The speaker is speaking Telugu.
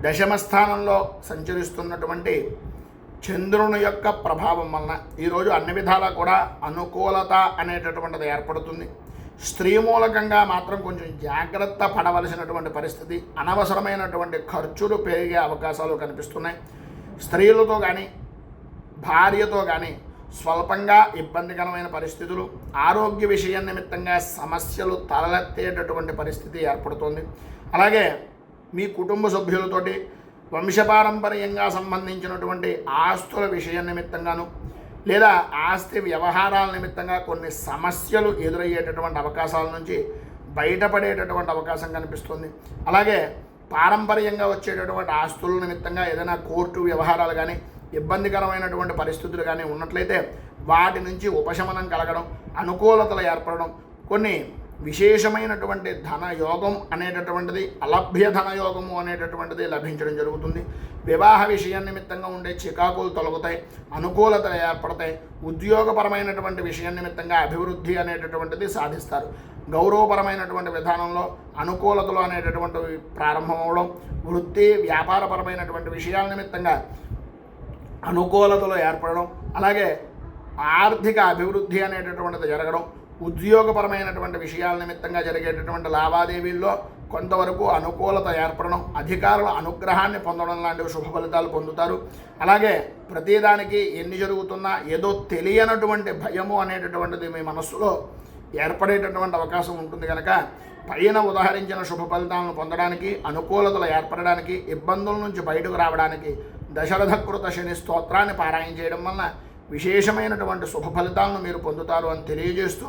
దశమ స్థానంలో సంచరిస్తున్నటువంటి చంద్రుని యొక్క ప్రభావం వలన ఈరోజు అన్ని విధాలా కూడా అనుకూలత అనేటటువంటిది ఏర్పడుతుంది. స్త్రీ మూలకంగా మాత్రం కొంచెం జాగ్రత్త పడవలసినటువంటి పరిస్థితి, అనవసరమైనటువంటి ఖర్చులు పెరిగే అవకాశాలు కనిపిస్తున్నాయి. స్త్రీలతో కానీ భార్యతో కానీ స్వల్పంగా ఇబ్బందికరమైన పరిస్థితులు, ఆరోగ్య విషయం నిమిత్తంగా సమస్యలు తలెత్తేటటువంటి పరిస్థితి ఏర్పడుతుంది. అలాగే మీ కుటుంబ సభ్యులతోటి వంశపారంపర్యంగా సంబంధించినటువంటి ఆస్తుల విషయం నిమిత్తంగాను లేదా ఆస్తి వ్యవహారాల నిమిత్తంగా కొన్ని సమస్యలు ఎదురయ్యేటటువంటి అవకాశాల నుంచి బయటపడేటటువంటి అవకాశం కనిపిస్తుంది. అలాగే పారంపర్యంగా వచ్చేటటువంటి ఆస్తుల నిమిత్తంగా ఏదైనా కోర్టు వ్యవహారాలు కానీ ఇబ్బందికరమైనటువంటి పరిస్థితులు కానీ ఉన్నట్లయితే వాటి నుంచి ఉపశమనం కలగడం, అనుకూలతలు ఏర్పడడం, కొన్ని విశేషమైనటువంటి ధనయోగం అనేటటువంటిది, అలభ్య ధనయోగము అనేటటువంటిది లభించడం జరుగుతుంది. వివాహ విషయం నిమిత్తంగా ఉండే చికాకులు తొలగుతాయి, అనుకూలతలు ఏర్పడతాయి. ఉద్యోగపరమైనటువంటి విషయం నిమిత్తంగా అభివృద్ధి అనేటటువంటిది సాధిస్తారు. గౌరవపరమైనటువంటి విధానంలో అనుకూలతలు అనేటటువంటివి ప్రారంభమవడం, వృత్తి వ్యాపారపరమైనటువంటి విషయాల నిమిత్తంగా అనుకూలతలు ఏర్పడడం, అలాగే ఆర్థిక అభివృద్ధి అనేటటువంటిది జరగడం, ఉద్యోగపరమైనటువంటి విషయాల నిమిత్తంగా జరిగేటటువంటి లావాదేవీల్లో కొంతవరకు అనుకూలత ఏర్పడడం, అధికారుల అనుగ్రహాన్ని పొందడం లాంటివి శుభ ఫలితాలు పొందుతారు. అలాగే ప్రతిదానికి ఎన్ని జరుగుతున్నా ఏదో తెలియనటువంటి భయము అనేటటువంటిది మీ మనస్సులో ఏర్పడేటటువంటి అవకాశం ఉంటుంది. కనుక పైన ఉదాహరించిన శుభ ఫలితాలను పొందడానికి, అనుకూలతలు ఏర్పడడానికి, ఇబ్బందుల నుంచి బయటకు రావడానికి దశరథకృత శని స్తోత్రాన్ని పారాయణ చేయడం వలన విశేషమైనటువంటి శుభ ఫలితాలను మీరు పొందుతారు అని తెలియజేస్తూ